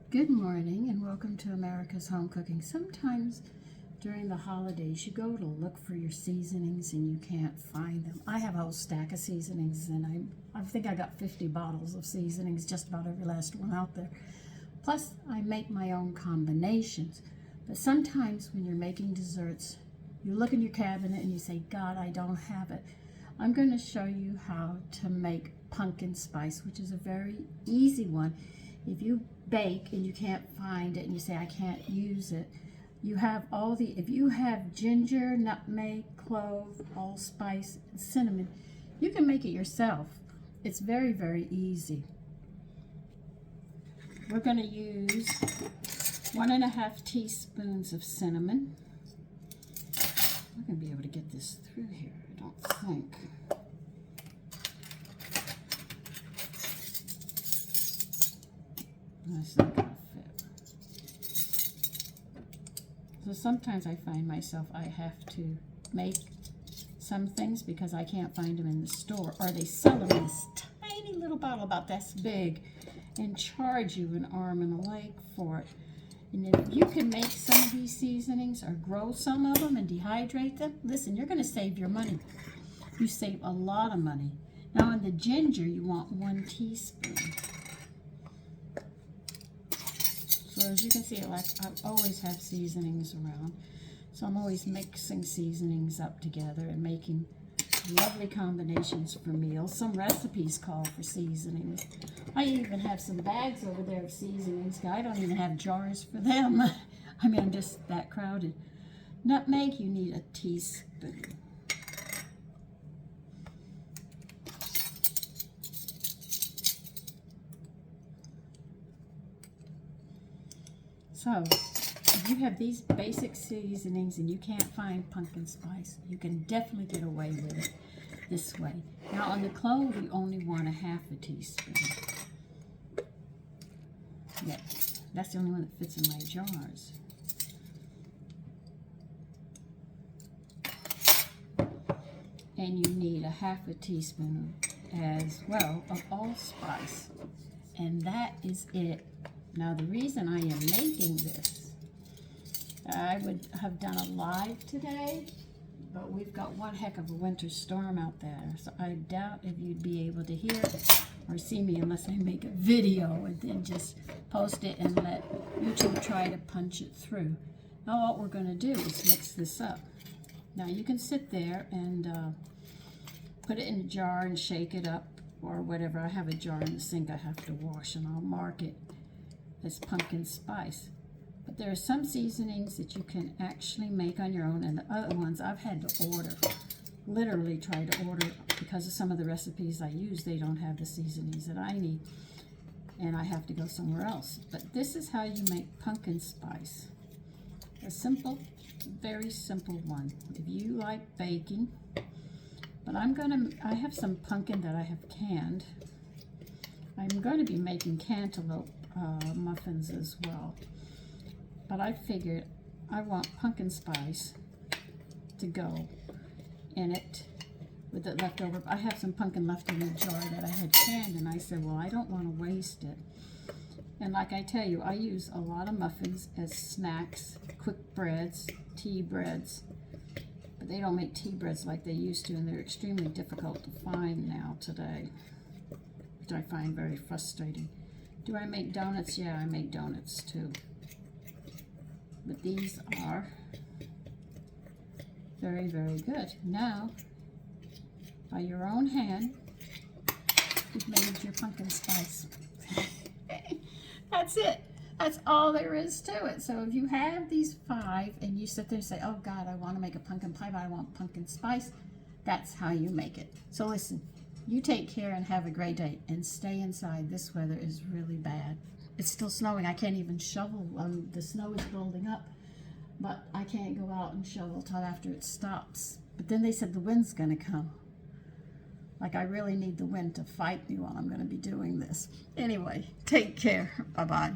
Good morning and welcome to America's Home Cooking. Sometimes during the holidays you go to look for your seasonings and you can't find them. I have a whole stack of seasonings and I think I got 50 bottles of seasonings, just about every last one out there. Plus I make my own combinations. But sometimes when you're making desserts, you look in your cabinet and you say, God, I don't have it. I'm going to show you how to make pumpkin spice, which is a very easy one. If you bake and you can't find it and you say, I can't use it, you have if you have ginger, nutmeg, clove, allspice, and cinnamon, you can make it yourself. It's very, very easy. We're going to use 1.5 teaspoons of cinnamon. I'm going to be able to get this through here, I don't think. That's not going to fit. So sometimes I find myself I have to make some things because I can't find them in the store, or they sell them in this tiny little bottle about this big and charge you an arm and a leg for it. And if you can make some of these seasonings or grow some of them and dehydrate them, listen, you're going to save your money. You save a lot of money. Now in the ginger, you want 1 teaspoon. So as you can see, I always have seasonings around. So I'm always mixing seasonings up together and making lovely combinations for meals. Some recipes call for seasonings. I even have some bags over there of seasonings. I don't even have jars for them. I mean, I'm just that crowded. Nutmeg, you need 1 teaspoon. So, if you have these basic seasonings and you can't find pumpkin spice, you can definitely get away with it this way. Now on the clove, you only want 1/2 teaspoon. Yeah, that's the only one that fits in my jars. And you need 1/2 teaspoon as well of allspice. And that is it. Now the reason I am making this, I would have done a live today, but we've got one heck of a winter storm out there, so I doubt if you'd be able to hear or see me unless I make a video and then just post it and let YouTube try to punch it through. Now what we're going to do is mix this up. Now you can sit there and put it in a jar and shake it up or whatever. I have a jar in the sink I have to wash, and I'll mark it as pumpkin spice. But there are some seasonings that you can actually make on your own, and the other ones I've had to order, literally try to order, because of some of the recipes I use, they don't have the seasonings that I need, and I have to go somewhere else. But this is how you make pumpkin spice. A simple, very simple one. If you like baking, but I have some pumpkin that I have canned. I'm going to be making cantaloupe muffins as well. But I figured I want pumpkin spice to go in it with the leftover. I have some pumpkin left in the jar that I had canned, and I said, well, I don't want to waste it. And like I tell you, I use a lot of muffins as snacks, quick breads, tea breads. But they don't make tea breads like they used to, and they're extremely difficult to find now today, which I find very frustrating. Do I make donuts? Yeah, I make donuts too. But these are very, very good. Now, by your own hand, you've made your pumpkin spice. That's it. That's all there is to it. So if you have these 5 and you sit there and say, oh God, I want to make a pumpkin pie, but I want pumpkin spice, that's how you make it. So listen, you take care and have a great day, and stay inside. This weather is really bad. It's still snowing. I can't even shovel. The snow is building up, but I can't go out and shovel till after it stops. But then they said the wind's going to come. Like, I really need the wind to fight me while I'm going to be doing this. Anyway, take care. Bye-bye.